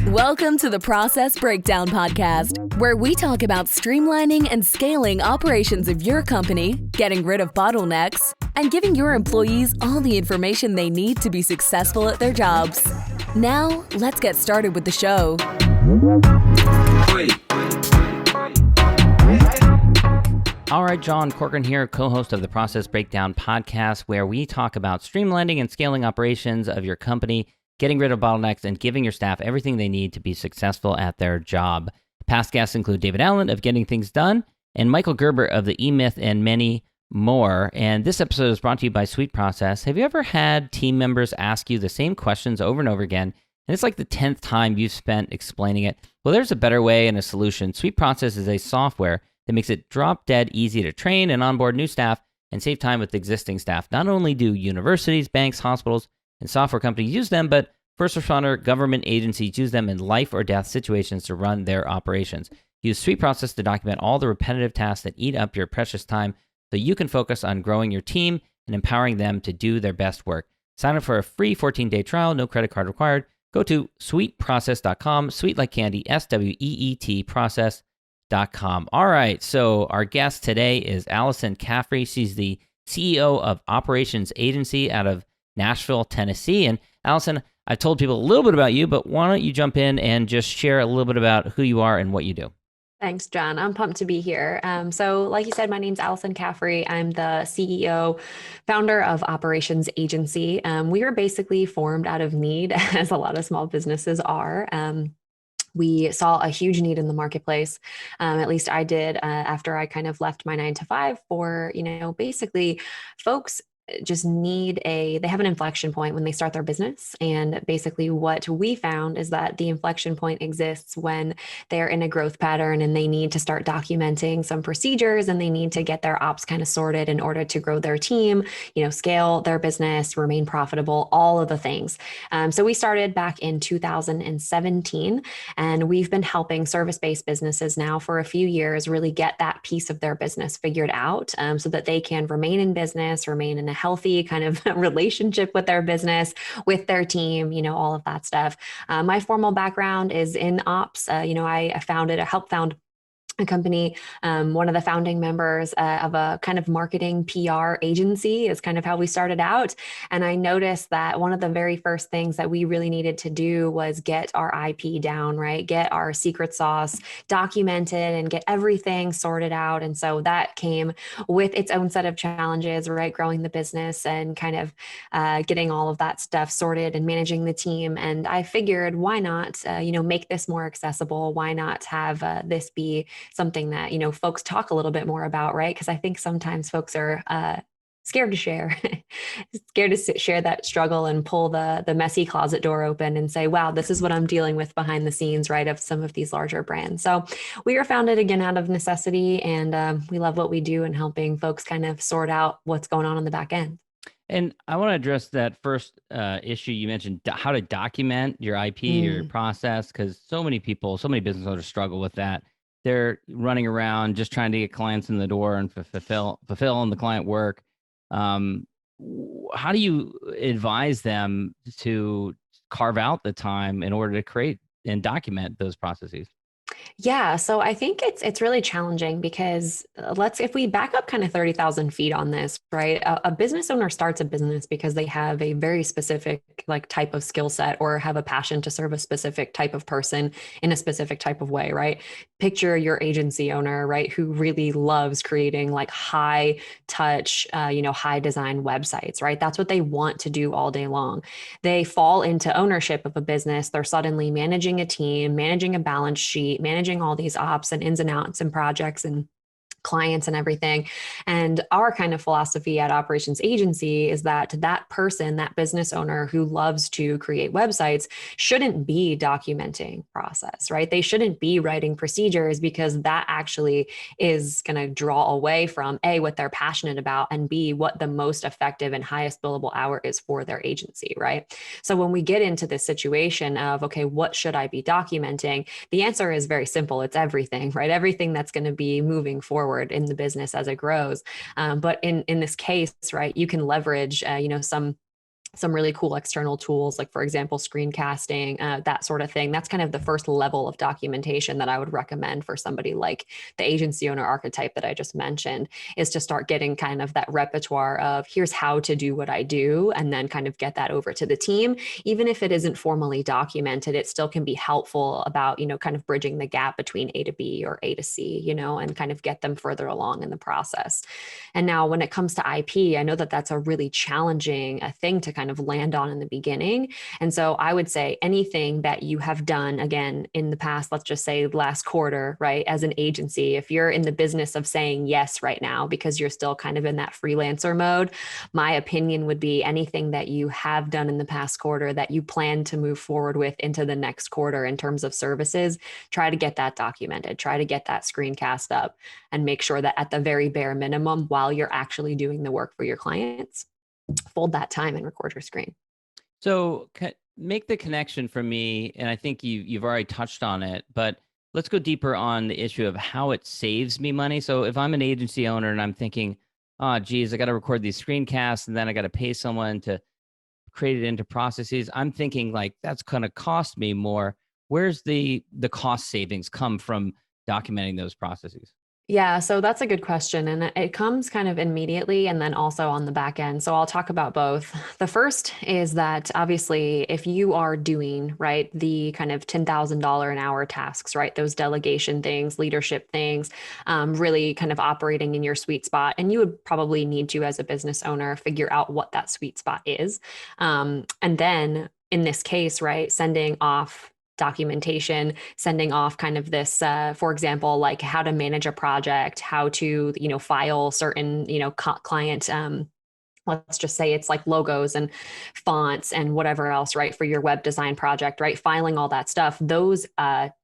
Welcome to the Process Breakdown Podcast, where we talk about streamlining and scaling operations of your company, getting rid of bottlenecks, and giving your employees all the information they need to be successful at their jobs. Now, let's get started with the show. All right, John Corcoran here, co-host of the Process Breakdown Podcast, where we talk about streamlining and scaling operations of your company, getting rid of bottlenecks, and giving your staff everything they need to be successful at their job. Past guests include David Allen of Getting Things Done and Michael Gerber of the E-Myth and many more. And this episode is brought to you by Sweet Process. Have you ever had team members ask you the same questions over and over again, and it's like the 10th time you've spent explaining it? Well, there's a better way and a solution. Sweet Process is a software that makes it drop-dead easy to train and onboard new staff and save time with existing staff. Not only do universities, banks, hospitals, and software companies use them, but first responder, government agencies use them in life or death situations to run their operations. Use Sweet Process to document all the repetitive tasks that eat up your precious time so you can focus on growing your team and empowering them to do their best work. Sign up for a free 14-day trial, no credit card required. Go to sweetprocess.com, sweet like candy, SWEET process.com. All right, so our guest today is Alyson Caffrey. She's the CEO of Operations Agency out of Nashville, Tennessee. And Alyson, I've told people a little bit about you, but why don't you jump in and just share a little bit about who you are and what you do? Thanks, John. I'm pumped to be here. So like you said, my name's Alyson Caffrey. I'm the CEO, founder of Operations Agency. We were basically formed out of need, as a lot of small businesses are. We saw a huge need in the marketplace. At least I did after I kind of left my 9 to 5 for, basically folks just they have an inflection point when they start their business. And basically what we found is that the inflection point exists when they're in a growth pattern and they need to start documenting some procedures and they need to get their ops kind of sorted in order to grow their team, scale their business, remain profitable, all of the things. So we started back in 2017, and we've been helping service-based businesses now for a few years really get that piece of their business figured out so that they can remain in business, remain in a healthy kind of relationship with their business, with their team, all of that stuff. My formal background is in ops. I helped found a company, one of the founding members of a kind of marketing PR agency is kind of how we started out. And I noticed that one of the very first things that we really needed to do was get our IP down, right? Get our secret sauce documented and get everything sorted out. And so that came with its own set of challenges, right? Growing the business and kind of getting all of that stuff sorted and managing the team. And I figured, why not, make this more accessible? Why not have this be something that, folks talk a little bit more about, right? Because I think sometimes folks are scared to share, share that struggle and pull the messy closet door open and say, wow, this is what I'm dealing with behind the scenes, right, of some of these larger brands. So we were founded again out of necessity, and we love what we do and helping folks kind of sort out what's going on the back end. And I want to address that first issue you mentioned, how to document your IP, your process, because so many business owners struggle with that. They're running around just trying to get clients in the door and fulfill the client work. How do you advise them to carve out the time in order to create and document those processes? Yeah. So I think it's really challenging because if we back up kind of 30,000 feet on this, right? A business owner starts a business because they have a very specific type of skill set or have a passion to serve a specific type of person in a specific type of way, right? Picture your agency owner, right? Who really loves creating high touch, high design websites, right? That's what they want to do all day long. They fall into ownership of a business. They're suddenly managing a team, managing a balance sheet, managing all these ops and ins and outs and projects and clients and everything. And our kind of philosophy at Operations Agency is that person, that business owner who loves to create websites shouldn't be documenting process, right? They shouldn't be writing procedures because that actually is going to draw away from A, what they're passionate about, and B, what the most effective and highest billable hour is for their agency, right? So when we get into this situation of, okay, what should I be documenting? The answer is very simple. It's everything, right? Everything that's going to be moving forward forward in the business as it grows. But in this case, right, you can leverage, some really cool external tools, like for example, screencasting, that sort of thing. That's kind of the first level of documentation that I would recommend for somebody like the agency owner archetype that I just mentioned, is to start getting kind of that repertoire of here's how to do what I do, and then kind of get that over to the team. Even if it isn't formally documented, it still can be helpful about, kind of bridging the gap between A to B or A to C, and kind of get them further along in the process. And now when it comes to IP, I know that that's a really challenging thing to kind of land on in the beginning. And so I would say anything that you have done, again, in the past, let's just say last quarter, right, as an agency, if you're in the business of saying yes right now because you're still kind of in that freelancer mode, my opinion would be anything that you have done in the past quarter that you plan to move forward with into the next quarter in terms of services, try to get that documented, try to get that screencast up, and make sure that at the very bare minimum, while you're actually doing the work for your clients, fold that time and record your screen. So make the connection for me, and I think you've already touched on it, but let's go deeper on the issue of how it saves me money. So if I'm an agency owner and I'm thinking, oh, geez, I got to record these screencasts and then I got to pay someone to create it into processes, I'm thinking like that's going to cost me more. Where's the cost savings come from documenting those processes? Yeah, so that's a good question. And it comes kind of immediately and then also on the back end. So I'll talk about both. The first is that obviously, if you are doing, right, the kind of $10,000 an hour tasks, right, those delegation things, leadership things, really kind of operating in your sweet spot, and you would probably need to, as a business owner, figure out what that sweet spot is. And then in this case, right, sending off documentation, sending off kind of this, for example, like how to manage a project, how to, file certain, client, let's just say it's like logos and fonts and whatever else, right, for your web design project, right? Filing all that stuff, those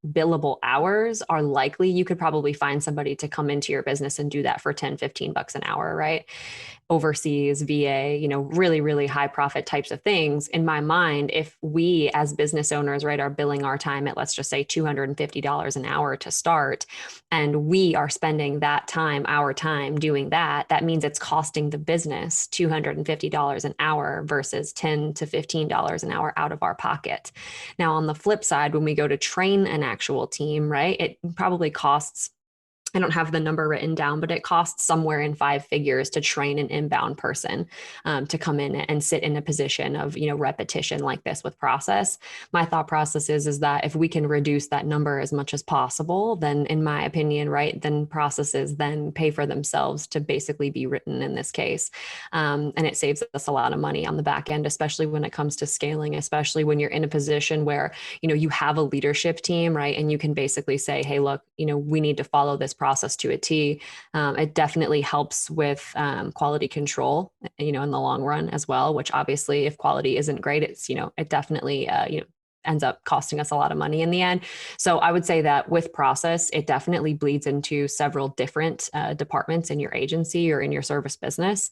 billable hours are likely, you could probably find somebody to come into your business and do that for 10, $15 an hour, right? Overseas, VA, really, really high profit types of things. In my mind, if we as business owners, right, are billing our time at, let's just say $250 an hour to start, and we are spending that time, our time doing that, that means it's costing the business $250 an hour versus $10 to $15 an hour out of our pocket. Now, on the flip side, when we go to train an actual team, right, it probably costs, I don't have the number written down, but it costs somewhere in 5 figures to train an inbound person to come in and sit in a position of, repetition like this with process. My thought process is that if we can reduce that number as much as possible, then in my opinion, right, then processes then pay for themselves to basically be written in this case. And it saves us a lot of money on the back end, especially when it comes to scaling, especially when you're in a position where, you have a leadership team, right? And you can basically say, hey, look, we need to follow this process to a T. It definitely helps with quality control, in the long run as well, which obviously if quality isn't great, it's, it definitely, ends up costing us a lot of money in the end. So I would say that with process, it definitely bleeds into several different departments in your agency or in your service business.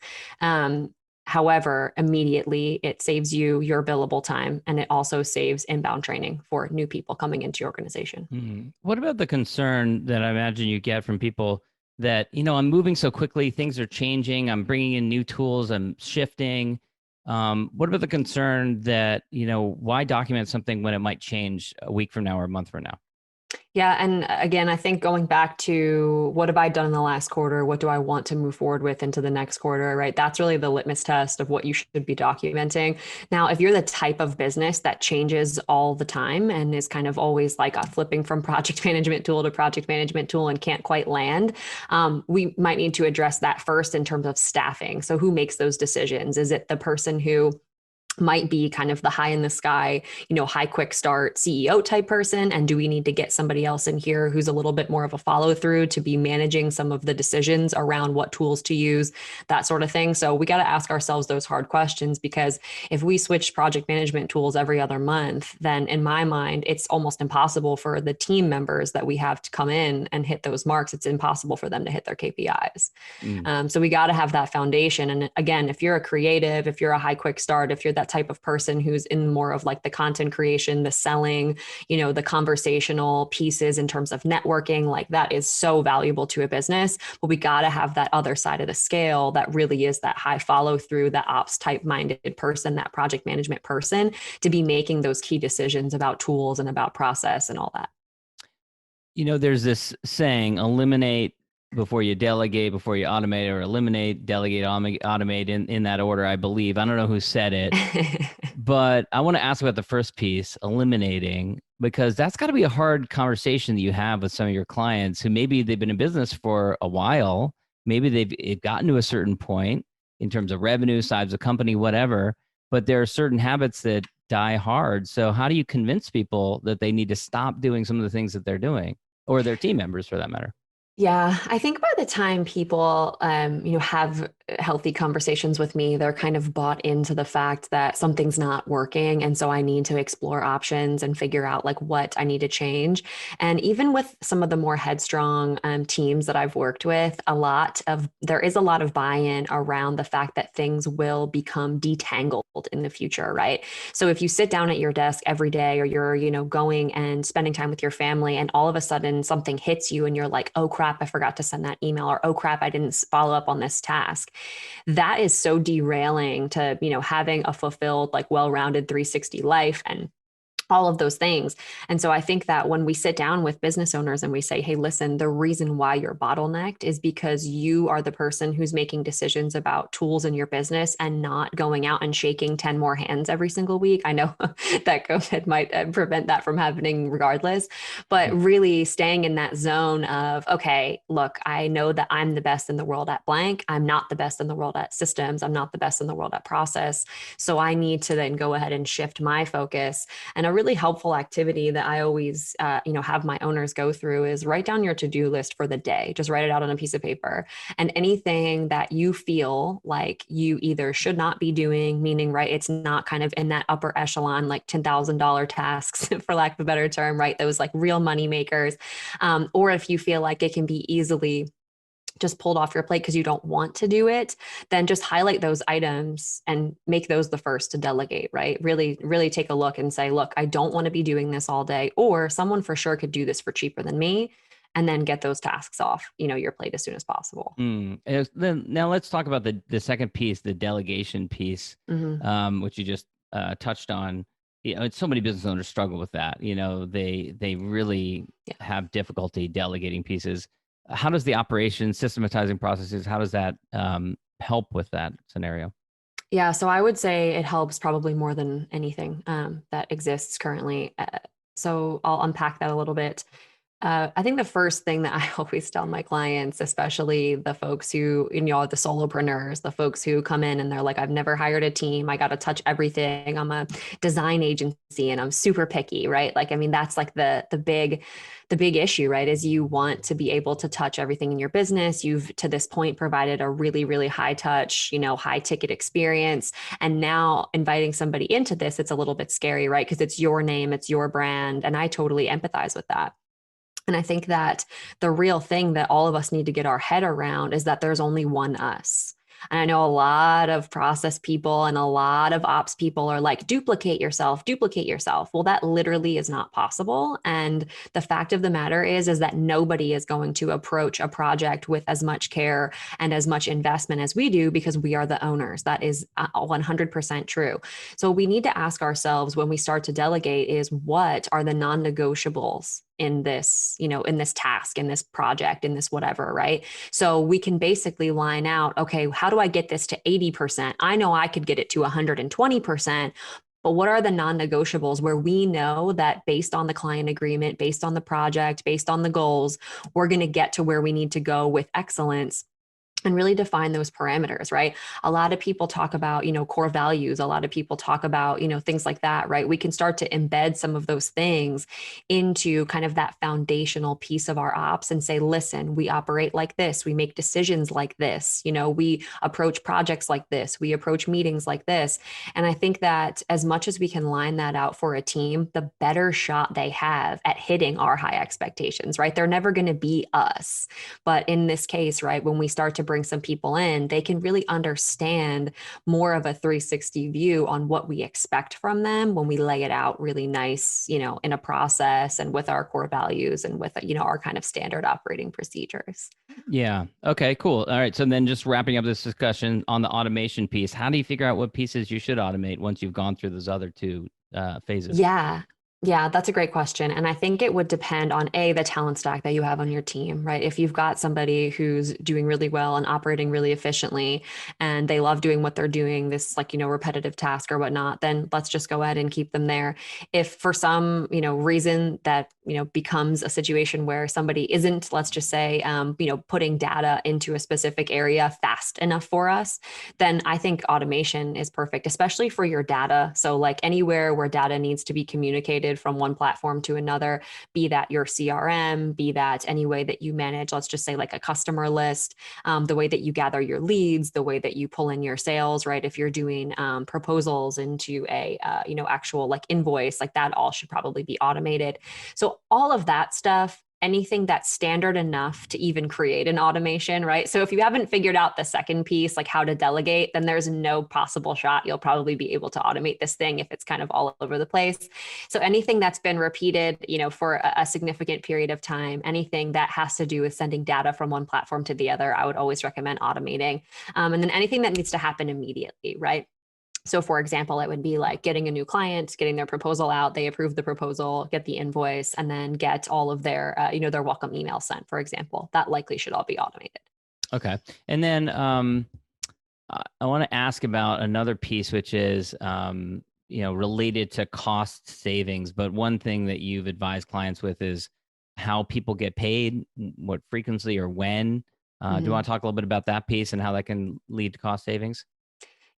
However, immediately it saves you your billable time, and it also saves inbound training for new people coming into your organization. Mm-hmm. What about the concern that I imagine you get from people that, I'm moving so quickly, things are changing, I'm bringing in new tools, I'm shifting. What about the concern that, why document something when it might change a week from now or a month from now? Yeah. And again, I think going back to what have I done in the last quarter? What do I want to move forward with into the next quarter, right? That's really the litmus test of what you should be documenting. Now, if you're the type of business that changes all the time and is kind of always like flipping from project management tool to project management tool and can't quite land, we might need to address that first in terms of staffing. So who makes those decisions? Is it the person who might be kind of the high in the sky, high quick start CEO type person? And do we need to get somebody else in here who's a little bit more of a follow through to be managing some of the decisions around what tools to use, that sort of thing? So we got to ask ourselves those hard questions, because if we switch project management tools every other month, then in my mind, it's almost impossible for the team members that we have to come in and hit those marks. It's impossible for them to hit their KPIs. So we got to have that foundation. And again, if you're a creative, if you're a high quick start, if you're that type of person who's in more of like the content creation, the selling, the conversational pieces in terms of networking, like that is so valuable to a business. But we got to have that other side of the scale that really is that high follow through, that ops type minded person, that project management person to be making those key decisions about tools and about process and all that. There's this saying, eliminate before you delegate, before you automate, or eliminate, delegate, automate in that order, I believe. I don't know who said it, but I want to ask about the first piece, eliminating, because that's got to be a hard conversation that you have with some of your clients who maybe they've been in business for a while. Maybe they've gotten to a certain point in terms of revenue, size of company, whatever, but there are certain habits that die hard. So how do you convince people that they need to stop doing some of the things that they're doing, or their team members for that matter? Yeah, I think by the time people, have healthy conversations with me, they're kind of bought into the fact that something's not working. And so I need to explore options and figure out like what I need to change. And even with some of the more headstrong teams that I've worked with, there is a lot of buy-in around the fact that things will become detangled in the future, right? So if you sit down at your desk every day, or you're, going and spending time with your family, and all of a sudden something hits you and you're like, oh crap, I forgot to send that email, or oh crap, I didn't follow up on this task. That is so derailing to, having a fulfilled, like well-rounded 360 life and all of those things. And so I think that when we sit down with business owners and we say, hey, listen, the reason why you're bottlenecked is because you are the person who's making decisions about tools in your business and not going out and shaking 10 more hands every single week. I know that COVID might prevent that from happening regardless, but really staying in that zone of, okay, look, I know that I'm the best in the world at blank. I'm not the best in the world at systems. I'm not the best in the world at process. So I need to then go ahead and shift my focus. And a really helpful activity that I always, have my owners go through is write down your to-do list for the day. Just write it out on a piece of paper, and anything that you feel like you either should not be doing, meaning, right, it's not kind of in that upper echelon, like $10,000 tasks, for lack of a better term, right? Those like real money makers. Or if you feel like it can be easily just pulled off your plate because you don't want to do it, then just highlight those items and make those the first to delegate, right? Really, really take a look and say, look, I don't want to be doing this all day, or someone for sure could do this for cheaper than me, and then get those tasks off, your plate as soon as possible. Then now let's talk about the second piece, the delegation piece, which you just touched on. So many business owners struggle with that. They really have difficulty delegating pieces. How does the operation, systematizing processes, how does that help with that scenario? Yeah, so I would say it helps probably more than anything that exists currently. So I'll unpack that a little bit. I think the first thing that I always tell my clients, especially the folks who, the solopreneurs, the folks who come in and they're like, I've never hired a team. I got to touch everything. I'm a design agency and I'm super picky, right? Like, I mean, that's like the big issue, right? Is you want to be able to touch everything in your business. You've to this point provided a really, really high touch, high ticket experience. And now inviting somebody into this, it's a little bit scary, right? Because it's your name, it's your brand. And I totally empathize with that. And I think that the real thing that all of us need to get our head around is that there's only one us. And I know a lot of process people and a lot of ops people are like, duplicate yourself, duplicate yourself. Well, that literally is not possible. And the fact of the matter is that nobody is going to approach a project with as much care and as much investment as we do because we are the owners. That is 100% true. So we need to ask ourselves when we start to delegate is what are the non-negotiables in this, in this task, in this project, in this whatever, right? So we can basically line out, okay, how do I get this to 80%? I know I could get it to 120%, but what are the non-negotiables where we know that based on the client agreement, based on the project, based on the goals, we're going to get to where we need to go with excellence? And really define those parameters, right? A lot of people talk about, core values. A lot of people talk about, things like that, right? We can start to embed some of those things into kind of that foundational piece of our ops and say, listen, we operate like this. We make decisions like this. We approach projects like this. We approach meetings like this. And I think that as much as we can line that out for a team, the better shot they have at hitting our high expectations, right? They're never going to be us. But in this case, right, when we start to bring some people in, they can really understand more of a 360 view on what we expect from them when we lay it out really nice, in a process and with our core values and with, our kind of standard operating procedures. Yeah. Okay, cool. All right. So then just wrapping up this discussion on the automation piece, how do you figure out what pieces you should automate once you've gone through those other two phases? Yeah. Yeah, that's a great question. And I think it would depend on the talent stack that you have on your team, right? If you've got somebody who's doing really well and operating really efficiently and they love doing what they're doing, this repetitive task or whatnot, then let's just go ahead and keep them there. If for some, reason that, becomes a situation where somebody isn't, let's just say, putting data into a specific area fast enough for us, then I think automation is perfect, especially for your data. So like anywhere where data needs to be communicated from one platform to another, be that your CRM, be that any way that you manage, let's just say like a customer list, the way that you gather your leads, the way that you pull in your sales, right? If you're doing proposals into a, actual like invoice, like that all should probably be automated. So all of that stuff, anything that's standard enough to even create an automation, right? So if you haven't figured out the second piece, like how to delegate, then there's no possible shot you'll probably be able to automate this thing if it's kind of all over the place. So anything that's been repeated, for a significant period of time, anything that has to do with sending data from one platform to the other, I would always recommend automating. And then anything that needs to happen immediately, right? So for example, it would be like getting a new client, getting their proposal out, they approve the proposal, get the invoice, and then get all of their, their welcome email sent, for example. That likely should all be automated. Okay. And then I want to ask about another piece, which is, related to cost savings. But one thing that you've advised clients with is how people get paid, what frequency or when. Do you want to talk a little bit about that piece and how that can lead to cost savings?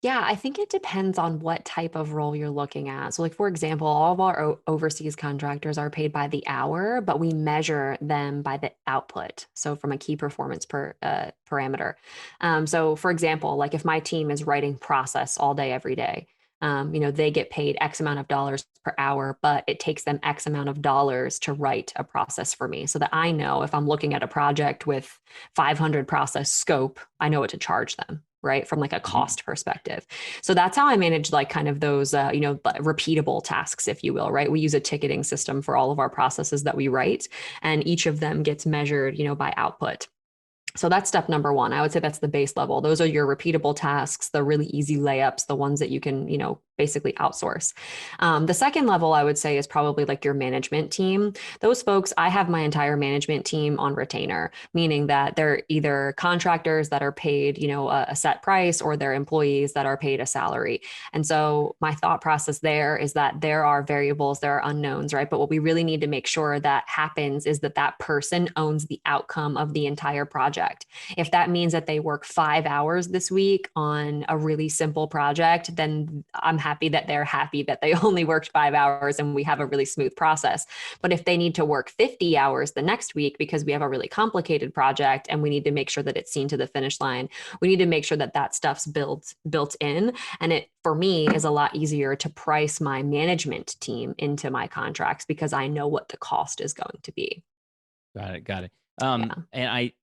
Yeah, I think it depends on what type of role you're looking at. So like, for example, all of our overseas contractors are paid by the hour, but we measure them by the output. So from a key performance parameter. So for example, like if my team is writing process all day, every day, they get paid X amount of dollars per hour, but it takes them X amount of dollars to write a process for me so that I know if I'm looking at a project with 500 process scope, I know what to charge them, right? From like a cost perspective. So that's how I manage like kind of those, repeatable tasks, if you will, right? We use a ticketing system for all of our processes that we write, and each of them gets measured, by output. So that's step number one. I would say that's the base level. Those are your repeatable tasks, the really easy layups, the ones that you can, basically outsource. The second level, I would say, is probably like your management team. Those folks, I have my entire management team on retainer, meaning that they're either contractors that are paid, a set price, or they're employees that are paid a salary. And so my thought process there is that there are variables, there are unknowns, right? But what we really need to make sure that happens is that that person owns the outcome of the entire project. If that means that they work 5 hours this week on a really simple project, then I'm happy that they're happy that they only worked 5 hours and we have a really smooth process. But if they need to work 50 hours the next week because we have a really complicated project and we need to make sure that it's seen to the finish line, we need to make sure that that stuff's built in. And it, for me, is a lot easier to price my management team into my contracts because I know what the cost is going to be. Got it. And I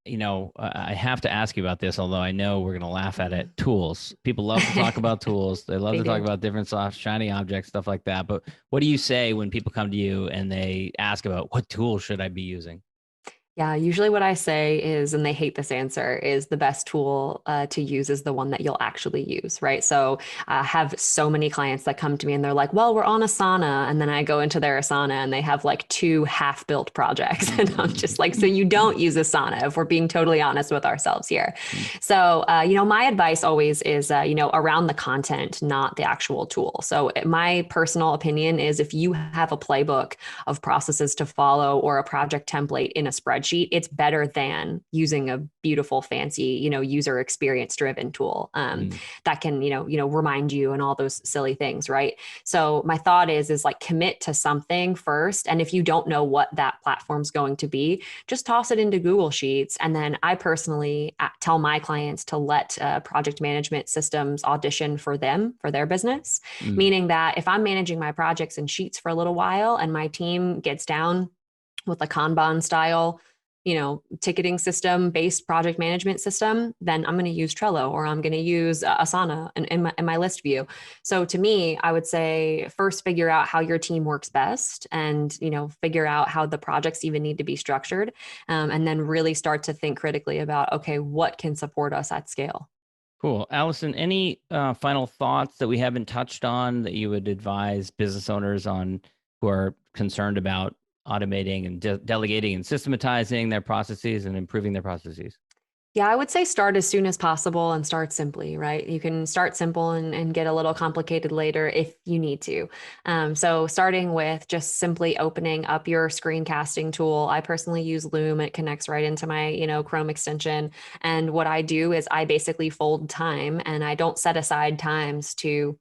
have to ask you about this, although I know we're going to laugh at it. Tools. People love to talk about tools. They love to talk about different soft, shiny objects, stuff like that. But what do you say when people come to you and they ask about what tool should I be using? Yeah, usually what I say is, and they hate this answer, is the best tool to use is the one that you'll actually use, right? So I have so many clients that come to me and they're like, well, we're on Asana. And then I go into their Asana and they have like 2 half-built projects. And I'm just like, so you don't use Asana, if we're being totally honest with ourselves here. So, my advice always is, around the content, not the actual tool. So my personal opinion is if you have a playbook of processes to follow or a project template in a spreadsheet, it's better than using a beautiful, fancy, user experience driven tool that can, remind you and all those silly things, right? So my thought is like commit to something first. And if you don't know what that platform's going to be, just toss it into Google Sheets. And then I personally tell my clients to let project management systems audition for them, for their business, meaning that if I'm managing my projects in Sheets for a little while and my team gets down with a Kanban style ticketing system based project management system, then I'm going to use Trello, or I'm going to use Asana in my list view. So to me, I would say first figure out how your team works best, and figure out how the projects even need to be structured, and then really start to think critically about, okay, what can support us at scale. Cool. Alyson, any final thoughts that we haven't touched on that you would advise business owners on who are concerned about automating and delegating and systematizing their processes and improving their processes? Yeah, I would say start as soon as possible and start simply, right? You can start simple and get a little complicated later if you need to. So starting with just simply opening up your screencasting tool. I personally use Loom. It connects right into my, Chrome extension. And what I do is I basically fold time, and I don't set aside times to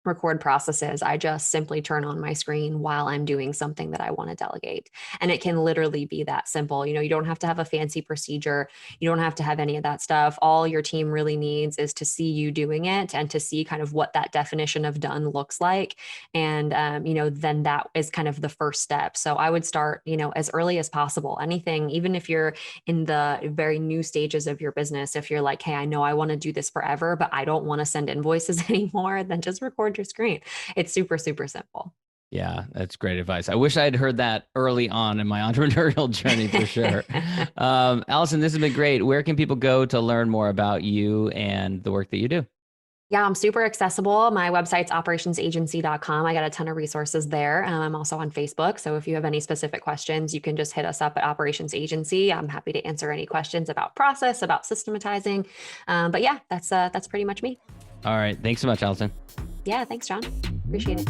record processes. I just simply turn on my screen while I'm doing something that I want to delegate. And it can literally be that simple. You don't have to have a fancy procedure. You don't have to have any of that stuff. All your team really needs is to see you doing it and to see kind of what that definition of done looks like. And, then that is kind of the first step. So I would start, as early as possible. Anything, even if you're in the very new stages of your business, if you're like, hey, I know I want to do this forever, but I don't want to send invoices anymore, then just record your screen. It's super, super simple. Yeah, that's great advice. I wish I had heard that early on in my entrepreneurial journey for sure. Alyson, this has been great. Where can people go to learn more about you and the work that you do? Yeah, I'm super accessible. My website's operationsagency.com. I got a ton of resources there. I'm also on Facebook. So if you have any specific questions, you can just hit us up at Operations Agency. I'm happy to answer any questions about process, about systematizing. But yeah, that's pretty much me. All right. Thanks so much, Alyson. Yeah, thanks, John. Appreciate it.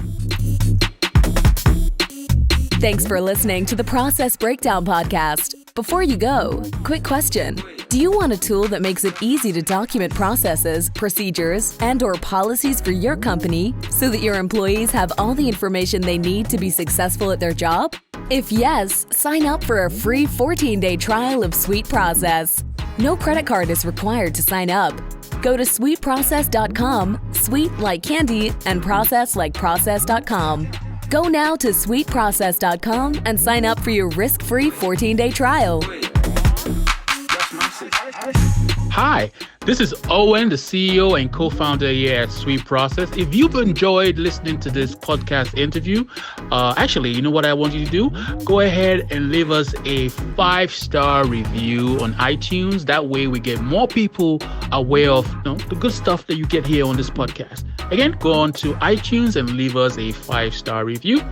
Thanks for listening to the Process Breakdown Podcast. Before you go, quick question. Do you want a tool that makes it easy to document processes, procedures, and/or policies for your company so that your employees have all the information they need to be successful at their job? If yes, sign up for a free 14-day trial of Sweet Process. No credit card is required to sign up. Go to sweetprocess.com, sweet like candy, and process like process.com. Go now to sweetprocess.com and sign up for your risk-free 14-day trial. Hi, this is Owen, the CEO and co-founder here at Sweet Process. If you've enjoyed listening to this podcast interview, actually, you know what I want you to do? Go ahead and leave us a 5-star review on iTunes. That way we get more people aware of the good stuff that you get here on this podcast. Again, go on to iTunes and leave us a 5-star review.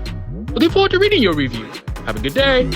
Looking forward to reading your review. Have a good day.